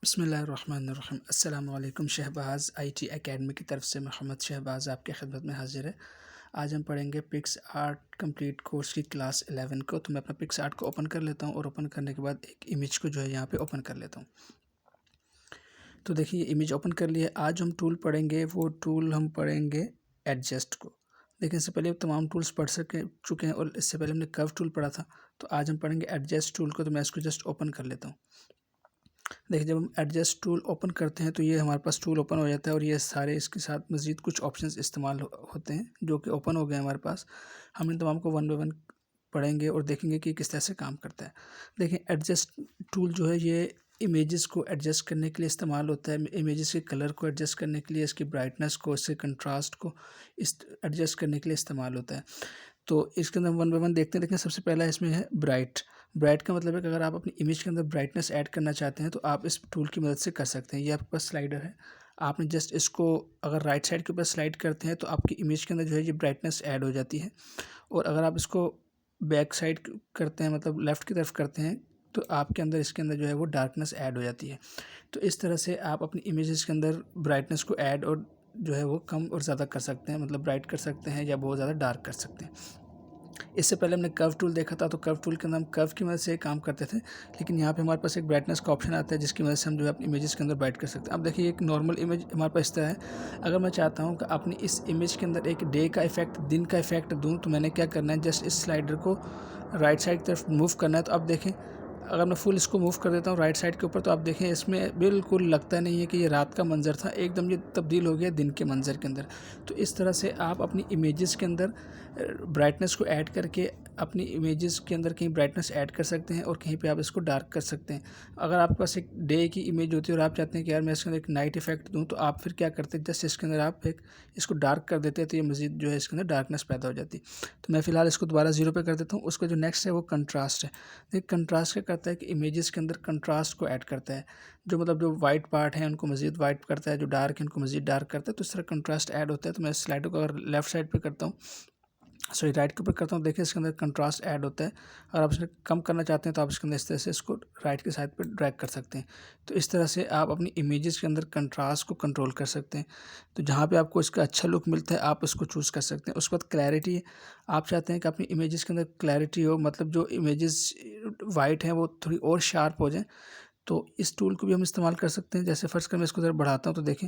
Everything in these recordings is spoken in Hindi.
बिस्मिल्लाहिर्रहमानिर्रहीम। अस्सलामु अलैकुम। शहबाज़ आईटी एकेडमी की तरफ से मोहम्मद शहबाज़ आपके खिदमत में हाजिर है। आज हम पढ़ेंगे पिक्स आर्ट कंप्लीट कोर्स की क्लास 11 को। तो मैं अपना पिक्स आर्ट को ओपन कर लेता हूँ और ओपन करने के बाद एक इमेज को जो है यहाँ पे ओपन कर लेता हूँ। तो देखिए इमेज ओपन कर लिया। आज हम टूल पढ़ेंगे, वो टूल हम पढ़ेंगे एडजस्ट को। देखिए इससे पहले तमाम टूल्स पढ़ चुके हैं और इससे पहले हमने कर्व टूल पढ़ा था। तो आज हम पढ़ेंगे एडजस्ट टूल को। तो मैं इसको जस्ट ओपन कर लेता हूँ। देखिए जब हम एडजस्ट टूल ओपन करते हैं तो ये हमारे पास टूल ओपन हो जाता है और ये सारे इसके साथ मज़ीद कुछ ऑप्शंस इस्तेमाल होते हैं जो कि ओपन हो गए हमारे पास। हम इन तमाम को वन बाय वन पढ़ेंगे और देखेंगे कि किस तरह से काम करता है। देखिए एडजस्ट टूल जो है ये इमेजेस को एडजस्ट करने के लिए इस्तेमाल होता है। इमेजेस के कलर को एडजस्ट करने के लिए, इसकी ब्राइटनेस को, इसके कंट्रास्ट को एडजस्ट करने के लिए इस्तेमाल होता है। तो इसके अंदर वन बाय वन देखते हैं। देखिए सबसे पहला इसमें है ब्राइट। ब्राइट का मतलब है कि अगर आप अपनी इमेज के अंदर ब्राइटनेस ऐड करना चाहते हैं तो आप इस टूल की मदद से कर सकते हैं। ये आपके पास स्लाइडर है, आपने जस्ट इसको अगर राइट साइड के ऊपर स्लाइड करते हैं तो आपकी इमेज के अंदर जो है ये ब्राइटनेस ऐड हो जाती है। और अगर आप इसको बैक साइड करते हैं, मतलब लेफ़्ट की तरफ करते हैं, तो आपके अंदर इसके अंदर जो है वो डार्कनेस ऐड हो जाती है। तो इस तरह से आप अपनी इमेजेस के अंदर ब्राइटनेस को ऐड और जो है वो कम और ज़्यादा कर सकते हैं, मतलब ब्राइट कर सकते हैं या बहुत ज़्यादा डार्क कर सकते हैं। इससे पहले हमने कर्व टूल देखा था, तो कर्व टूल के अंदर हम कर्व की मदद से काम करते थे, लेकिन यहाँ पे हमारे पास एक ब्राइटनेस का ऑप्शन आता है जिसकी मदद से हम जो है अपनी इमेजेस के अंदर ब्राइट कर सकते हैं। अब देखिए एक नॉर्मल इमेज हमारे पास इस तरह है। अगर मैं चाहता हूँ कि अपनी इस इमेज के अंदर एक डे का इफेक्ट, दिन का इफेक्ट दूँ, तो मैंने क्या करना है, जस्ट इस स्लाइडर को राइट साइड की तरफ मूव करना है। तो अब देखें अगर मैं फुल इसको मूव कर देता हूँ राइट साइड के ऊपर, तो आप देखें इसमें बिल्कुल लगता नहीं है कि ये रात का मंज़र था, एकदम ये तब्दील हो गया दिन के मंज़र के अंदर। तो इस तरह से आप अपनी इमेजेस के अंदर ब्राइटनेस को ऐड करके अपनी इमेजेस के अंदर कहीं ब्राइटनेस ऐड कर सकते हैं और कहीं पे आप इसको डार्क कर सकते हैं। अगर आपके पास एक डे की इमेज होती है और आप चाहते हैं कि यार मैं इसके अंदर एक नाइट इफेक्ट दूँ, तो आप फिर क्या करते हैं, जस्ट इसके अंदर आप एक इसको डार्क कर देते हैं, तो ये मज़ीद जो है इसके अंदर डार्कनेस पैदा हो जाती है। तो मैं फ़िलहाल इसको दोबारा 0 पे कर देता हूँ। उसका जो नेक्स्ट है वो कंट्रास्ट है। देखिए कंट्रास्ट क्या करता है कि इमेजेस के अंदर कंट्रास्ट को ऐड करता है। जो मतलब जो वाइट पार्ट है उनको मज़ीद वाइट करता है, जो डार्क है उनको मज़ीद डार्क करता है। तो इस तरह कंट्रास्ट ऐड होता है। तो मैं स्लाइडर को अगर लेफ्ट साइड पे करता हूँ, सॉरी राइट के ऊपर करता हूँ, देखिए इसके अंदर कंट्रास्ट ऐड होता है। अगर आप इसे कम करना चाहते हैं तो आप इसके अंदर इस तरह से इसको राइट की साइड पे ड्रैग कर सकते हैं। तो इस तरह से आप अपनी इमेजेस के अंदर कंट्रास्ट को कंट्रोल कर सकते हैं। तो जहाँ पे आपको इसका अच्छा लुक मिलता है आप इसको चूज़ कर सकते हैं। उसके बाद क्लैरिटी है। आप चाहते हैं कि अपनी इमेजेस के अंदर क्लैरिटी हो, मतलब जो इमेजेस वाइट हैं वो थोड़ी और शार्प हो जाएँ, तो इस टूल को भी हम इस्तेमाल कर सकते हैं। जैसे फ़र्ज़ कर मैं इसको ज़रा बढ़ाता हूँ, तो देखें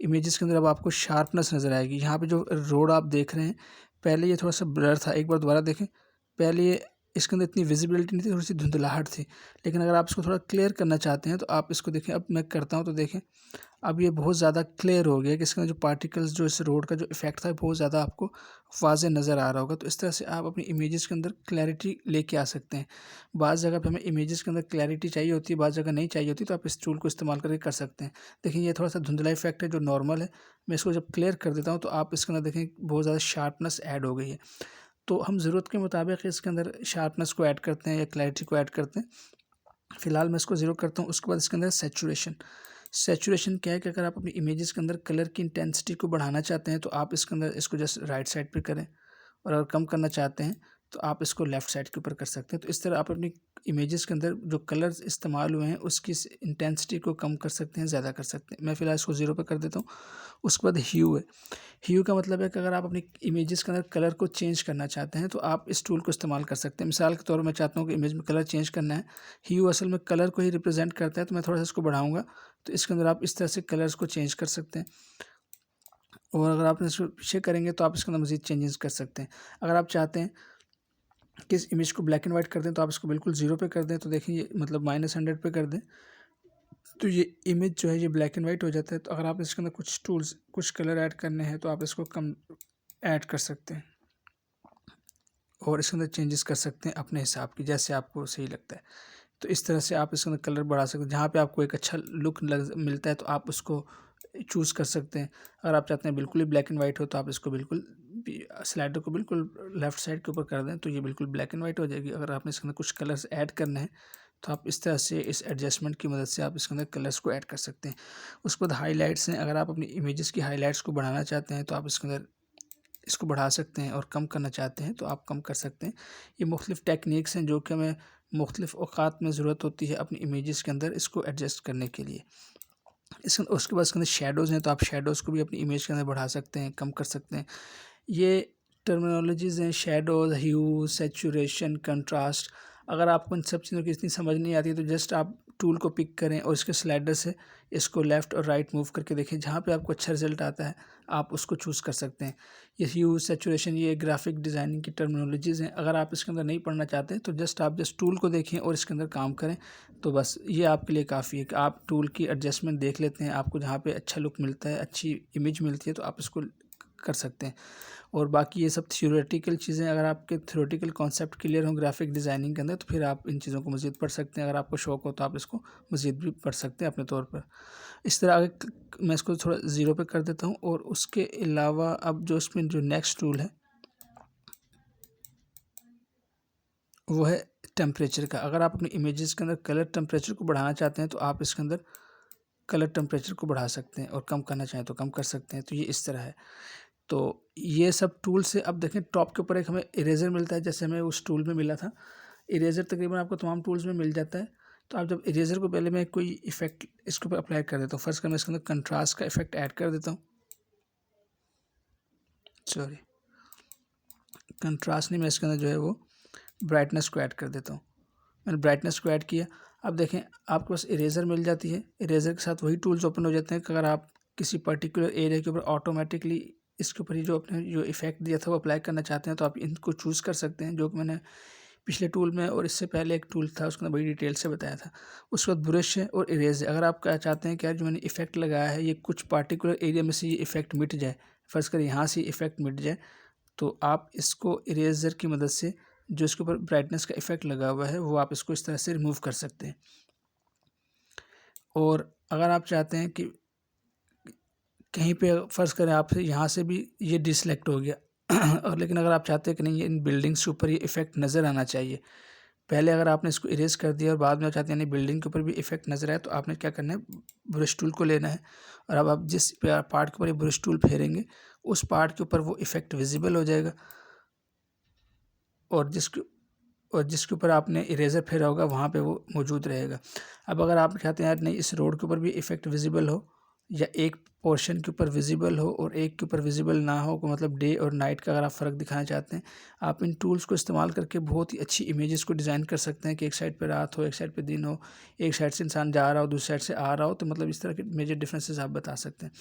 इमेजेस के अंदर अब आपको शार्पनेस नज़र आएगी। यहाँ पे जो रोड आप देख रहे हैं, पहले ये थोड़ा-सा ब्लर था। एक बार दोबारा देखें, पहले ये इसके अंदर इतनी विज़िबिलिटी नहीं थी, थोड़ी-सी धुंधलाहट थी। लेकिन अगर आप इसको थोड़ा क्लियर करना चाहते हैं तो आप इसको देखें, अब मैं करता हूँ तो देखें, अब ये बहुत ज़्यादा क्लियर हो गया कि इसके अंदर जो पार्टिकल्स, जो इस रोड का जो इफ़ेक्ट था, बहुत ज़्यादा आपको वाज़ेह नज़र आ रहा होगा। तो इस तरह से आप अपनी इमेजेस के अंदर क्लैरिटी लेके आ सकते हैं। बाज़ जगह पे हमें इमेजेस के अंदर क्लैरिटी चाहिए होती है, बाज़ जगह नहीं चाहिए होती, तो आप इस टूल को इस्तेमाल करके कर सकते हैं। देखिए ये थोड़ा-सा धुंधला इफ़ेक्ट है जो नॉर्मल है। मैं इसको जब क्लियर कर देता हूँ तो आप इसके अंदर देखें बहुत ज़्यादा शार्पनेस ऐड हो गई है। तो हम ज़रूरत के मुताबिक इसके अंदर शार्पनेस को ऐड करते हैं या क्लैरिटी को ऐड करते हैं। फ़िलहाल मैं इसको 0 करता हूँ। उसके बाद इसके अंदर सैचुरेशन। सैचुरेशन क्या है कि अगर आप अपनी इमेजेस के अंदर कलर की इंटेंसिटी को बढ़ाना चाहते हैं तो आप इसके अंदर इसको जस्ट राइट साइड पे करें, और अगर कम करना चाहते हैं तो आप इसको लेफ़्ट साइड के ऊपर कर सकते हैं। तो इस तरह आप अपनी इमेजेस के अंदर जो कलर्स इस्तेमाल हुए हैं उसकी इंटेंसिटी को कम कर सकते हैं, ज़्यादा कर सकते हैं। मैं फ़िलहाल इसको 0 पे कर देता हूँ। उसके बाद ह्यू है। ह्यू का मतलब है कि अगर आप अपनी इमेजेस के अंदर कलर को चेंज करना चाहते हैं तो आप इस टूल को इस्तेमाल कर सकते हैं। मिसाल के तौर पर मैं चाहता हूँ कि इमेज में कलर चेंज करना है, ह्यू असल में कलर को ही रिप्रेजेंट करता है, तो मैं थोड़ा सा इसको बढ़ाऊँगा, तो इसके अंदर आप इस तरह से कलर्स को चेंज कर सकते हैं। और अगर आप इसको पीछे करेंगे तो आप इसके अंदर मज़ीद चेंजेस कर सकते हैं। अगर आप चाहते हैं कि इस इमेज को ब्लैक एंड वाइट कर दें तो आप इसको बिल्कुल 0 पे कर दें, तो देखिए ये मतलब -100 पे कर दें, तो ये इमेज जो है ये ब्लैक एंड वाइट हो जाता है। तो अगर आप इसके अंदर कुछ टूल्स, कुछ कलर ऐड करने हैं तो आप इसको कम ऐड कर सकते हैं और इसके अंदर चेंजेस कर सकते हैं अपने हिसाब की, जैसे आपको सही लगता है। तो इस तरह से आप इसके अंदर कलर बढ़ा सकते हैं। जहाँ पे आपको एक अच्छा लुक लग मिलता है तो आप उसको चूज़ कर सकते हैं। अगर आप चाहते हैं बिल्कुल ही ब्लैक एंड वाइट हो तो आप इसको बिल्कुल स्लाइडर को बिल्कुल लेफ़्ट साइड के ऊपर कर दें, तो ये बिल्कुल ब्लैक एंड वाइट हो जाएगी। अगर आपने इसके अंदर कुछ कलर्स ऐड करने हैं तो आप इस तरह से इस एडजस्टमेंट की मदद से आप इसके अंदर कलर्स को ऐड कर सकते हैं। उसके बाद हाइलाइट्स हैं। अगर आप अपनी इमेजेस की हाइलाइट्स को बढ़ाना चाहते हैं तो आप इसके अंदर इसको बढ़ा सकते हैं, और कम करना चाहते हैं तो आप कम कर सकते हैं। ये मुख्तलिफ़ टेक्निक्स हैं जो कि हमें मुख्तलिफ़ औक़ात में ज़रूरत होती है अपनी इमेजेस के अंदर इसको एडजस्ट करने के लिए। उसके बाद इसके अंदर शैडोज़ हैं, तो आप शैडोज़ को भी अपनी इमेज के अंदर बढ़ा सकते हैं, कम कर सकते हैं। ये टर्मिनोलॉजीज़ हैं शैडोज़, ह्यू, सैचुरेशन, कंट्रास्ट। अगर आपको इन सब चीज़ों की इतनी समझ नहीं आती है तो जस्ट आप टूल को पिक करें और इसके स्लाइडर से इसको लेफ़्ट और राइट मूव करके देखें, जहाँ पे आपको अच्छा रिज़ल्ट आता है आप उसको चूज़ कर सकते हैं। ये ह्यू, सैचुरेशन ये ग्राफ़िक डिज़ाइनिंग की टर्मिनोलॉजीज़ हैं। अगर आप इसके अंदर नहीं पढ़ना चाहते तो जस्ट टूल को देखें और इसके अंदर काम करें, तो बस ये आपके लिए काफ़ी है कि आप टूल की एडजस्टमेंट देख लेते हैं, आपको जहाँ पे अच्छा लुक मिलता है, अच्छी इमेज मिलती है तो आप इसको कर सकते हैं। और बाकी ये सब थ्योरेटिकल चीज़ें, अगर आपके थ्योरेटिकल कॉन्सेप्ट क्लियर हों ग्राफिक डिज़ाइनिंग के अंदर तो फिर आप इन चीज़ों को मज़ीद पढ़ सकते हैं। अगर आपको शौक हो तो आप इसको मज़ीद भी पढ़ सकते हैं अपने तौर पर। इस तरह आगे मैं इसको थोड़ा ज़ीरो पे कर देता हूँ। और उसके अलावा अब जो इसमें जो नेक्स्ट टूल है वो है टेम्परेचर का। अगर आप अपनी इमेजेस के अंदर कलर टेम्परेचर को बढ़ाना चाहते हैं तो आप इसके अंदर कलर टेम्परेचर को बढ़ा सकते हैं और कम करना चाहें तो कम कर सकते हैं। तो ये इस तरह है। तो ये सब टूल से अब देखें टॉप के ऊपर एक हमें इरेज़र मिलता है, जैसे हमें उस टूल में मिला था। इरेज़र तकरीबन आपको तमाम टूल्स में मिल जाता है। तो आप जब इरेज़र को पहले मैं कोई इफ़ेक्ट इसके ऊपर अप्लाई कर देता हूँ। फ़र्स्ट मैं इसके अंदर कंट्रास्ट का इफ़ेक्ट ऐड कर देता हूँ। सॉरी, कंट्रास्ट नहीं, मैं इसके अंदर जो है वो ब्राइटनेस को ऐड कर देता हूँ। मैंने ब्राइटनेस को ऐड किया। अब देखें आपके पास इरेज़र मिल जाती है। इरेज़र के साथ वही टूल्स ओपन हो जाते हैं कि अगर आप किसी पर्टिकुलर एरिया के ऊपर ऑटोमेटिकली इसके ऊपर ही जो अपने जो इफ़ेक्ट दिया था वो अप्लाई करना चाहते हैं तो आप इनको चूज़ कर सकते हैं, जो कि मैंने पिछले टूल में और इससे पहले एक टूल था उसके अंदर बड़ी डिटेल से बताया था। उसके बाद ब्रश है और इरेज़ है। अगर आप क्या चाहते हैं कि यार जो मैंने इफ़ेक्ट लगाया है ये कुछ पार्टिकुलर एरिया में से ये इफ़ेक्ट मिट जाए, फ़र्ज़ करें यहाँ से इफ़ेक्ट मिट जाए, तो आप इसको इरेज़र की मदद से जो इसके ऊपर ब्राइटनेस का इफ़ेक्ट लगा हुआ है वो आप इसको इस तरह से रिमूव कर सकते हैं। और अगर आप चाहते हैं कि कहीं पे फ़र्ज़ करें आपसे यहाँ से भी ये डिसलेक्ट हो गया और लेकिन अगर आप चाहते हैं कि नहीं इन बिल्डिंग्स के ऊपर ये इफ़ेक्ट नज़र आना चाहिए, पहले अगर आपने इसको इरेज़ कर दिया और बाद में आप चाहते हैं नहीं बिल्डिंग के ऊपर भी इफ़ेक्ट नज़र आए, तो आपने क्या करना है, ब्रश टूल को लेना है और अब आप जिस पार्ट के ऊपर ये ब्रश टूल फेरेंगे उस पार्ट के ऊपर वो इफ़ेक्ट विज़िबल हो जाएगा और जिसके ऊपर आपने इरेज़र फेरा होगा वहाँ पे वो मौजूद रहेगा। अब अगर आप चाहते हैं यार नहीं इस रोड के ऊपर भी इफ़ेक्ट विज़िबल हो या एक पोर्शन के ऊपर विज़िबल हो और एक के ऊपर विज़िबल ना हो, को मतलब डे और नाइट का अगर आप फ़र्क दिखाना चाहते हैं, आप इन टूल्स को इस्तेमाल करके बहुत ही अच्छी इमेजेस को डिज़ाइन कर सकते हैं कि एक साइड पे रात हो, एक साइड पे दिन हो, एक साइड से इंसान जा रहा हो, दूसरी साइड से आ रहा हो, तो मतलब इस तरह के मेजर डिफरेंसेस आप बता सकते हैं।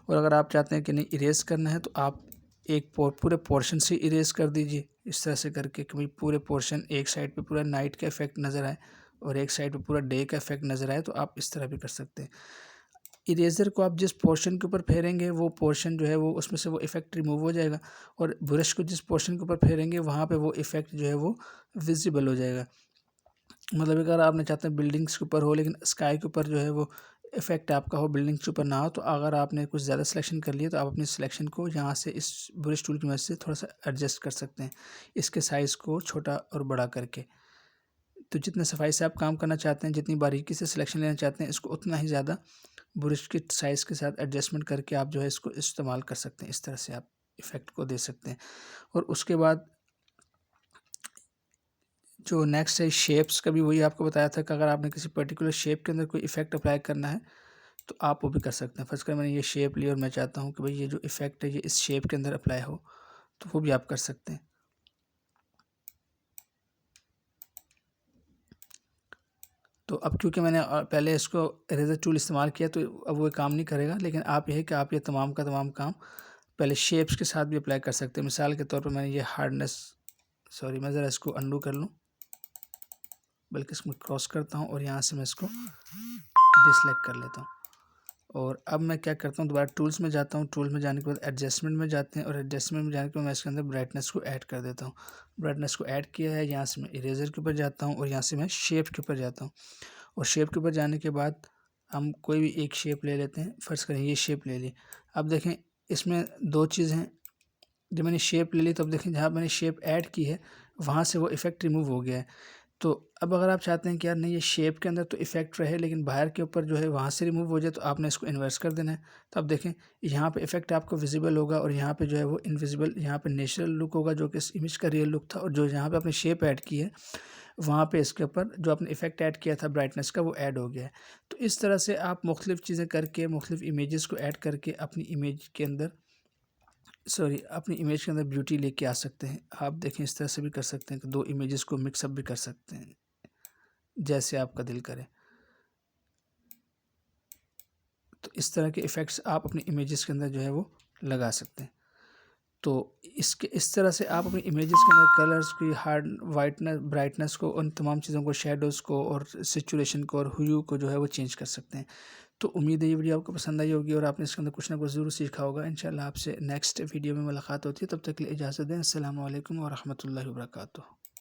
और अगर आप चाहते हैं कि नहीं इरेज़ करना है तो आप एक पूरे पोर्शन से इरेज़ कर दीजिए इस तरह से करके कि भाई पूरे पोर्शन एक साइड पे पूरा नाइट का इफ़ेक्ट नज़र आए और एक साइड पे पूरा डे का इफ़ेक्ट नज़र आए, तो आप इस तरह भी कर सकते हैं। इरेज़र को आप जिस पोर्शन के ऊपर फेरेंगे वो पोर्शन जो है वो उसमें से वो इफ़ेक्ट रिमूव हो जाएगा और ब्रश को जिस पोर्शन के ऊपर फेरेंगे वहाँ पे वो इफ़ेक्ट जो है वो विज़िबल हो जाएगा। मतलब अगर आपने चाहते हैं बिल्डिंग्स के ऊपर हो लेकिन स्काई के ऊपर जो है वो इफ़ेक्ट आपका हो, बिल्डिंग्स के ऊपर ना हो, तो अगर आपने कुछ ज़्यादा सिलेक्शन कर लिया तो आप अपनी सिलेक्शन को यहाँ से इस ब्रश टूल की मदद से थोड़ा-सा एडजस्ट कर सकते हैं, इसके साइज़ को छोटा और बड़ा करके। तो जितने सफाई से आप काम करना चाहते हैं, जितनी बारीकी से सिलेक्शन लेना चाहते हैं, इसको उतना ही ज़्यादा ब्रश के साइज़ के साथ एडजस्टमेंट करके आप जो है इसको इस्तेमाल कर सकते हैं। इस तरह से आप इफ़ेक्ट को दे सकते हैं। और उसके बाद जो नेक्स्ट है शेप्स का, भी वही आपको बताया था कि अगर आपने किसी पर्टिकुलर शेप के अंदर कोई इफ़ेक्ट अप्लाई करना है तो आप वो भी कर सकते हैं। फ़र्ज़ करें मैंने ये शेप ली और मैं चाहता हूँ कि भाई ये जो इफ़ेक्ट है ये इस शेप के अंदर अप्लाई हो, तो वो भी आप कर सकते हैं। तो अब क्योंकि मैंने पहले इसको इरेज़र टूल इस्तेमाल किया तो अब वो काम नहीं करेगा, लेकिन आप ये है कि आप ये तमाम का तमाम काम पहले शेप्स के साथ भी अप्लाई कर सकते हैं। मिसाल के तौर पर मैंने ये हार्डनेस, सॉरी मैं ज़रा इसको अंडू कर लूँ, बल्कि इसको क्रॉस करता हूँ और यहाँ से मैं इसको डिसलाइक कर लेता हूँ। और अब मैं क्या करता हूँ, दोबारा टूल्स में जाता हूँ। टूल में जाने के बाद एडजस्टमेंट में जाते हैं और एडजस्टमेंट में जाने के बाद मैं इसके अंदर ब्राइटनेस को ऐड कर देता हूँ। ब्राइटनेस को ऐड किया है, यहाँ से मैं इरेज़र के ऊपर जाता हूँ और यहाँ से मैं शेप के ऊपर जाता हूँ। और शेप के ऊपर जाने के बाद हम कोई भी एक शेप ले लेते हैं। फ़र्ज़ करें ये शेप ले ली। अब देखें इसमें 2 चीज़ हैं। जब मैंने शेप ले ली तो अब देखें जहाँ मैंने शेप ऐड की है वहाँ से वो इफ़ेक्ट रिमूव हो गया है। तो अब अगर आप चाहते हैं कि यार नहीं ये शेप के अंदर तो इफ़ेक्ट रहे लेकिन बाहर के ऊपर जो है वहाँ से रिमूव हो जाए, तो आपने इसको इन्वर्स कर देना है। तो अब देखें यहाँ पे इफ़ेक्ट आपको विज़िबल होगा और यहाँ पे जो है वो इनविज़िबल, यहाँ पे नेचुरल लुक होगा जो कि इस इमेज का रियल लुक था, और जो यहाँ पे आपने शेप ऐड की है वहाँ पे इसके ऊपर जो आपने इफ़ेक्ट ऐड किया था ब्राइटनेस का वो ऐड हो गया है। तो इस तरह से आप मुख्तलिफ़ चीज़ें करके मुख्तलिफ़ इमेजेस को ऐड करके अपनी इमेज के अंदर ब्यूटी लेके आ सकते हैं। आप देखें इस तरह से भी कर सकते हैं कि 2 इमेजेस को मिक्सअप भी कर सकते हैं, जैसे आपका दिल करे। तो इस तरह के इफ़ेक्ट्स आप अपनी इमेजेस के अंदर जो है वो लगा सकते हैं। तो इस तरह से आप अपनी इमेजेस के अंदर कलर्स की हार्ड वाइटनेस ब्राइटनेस को, उन तमाम चीज़ों को, शेडोज़ को और सैचुरेशन को और ह्यू को जो है वो चेंज कर सकते हैं। तो उम्मीद है ये वीडियो आपको पसंद आई होगी और आपने इसके अंदर कुछ ना कुछ ज़रूर सीखा होगा। इंशाल्लाह आपसे नेक्स्ट वीडियो में मुलाकात होती है, तब तक के लिए इजाज़त दें। अस्सलामु अलैकुम व रहमतुल्लाहि व बरकातुहू।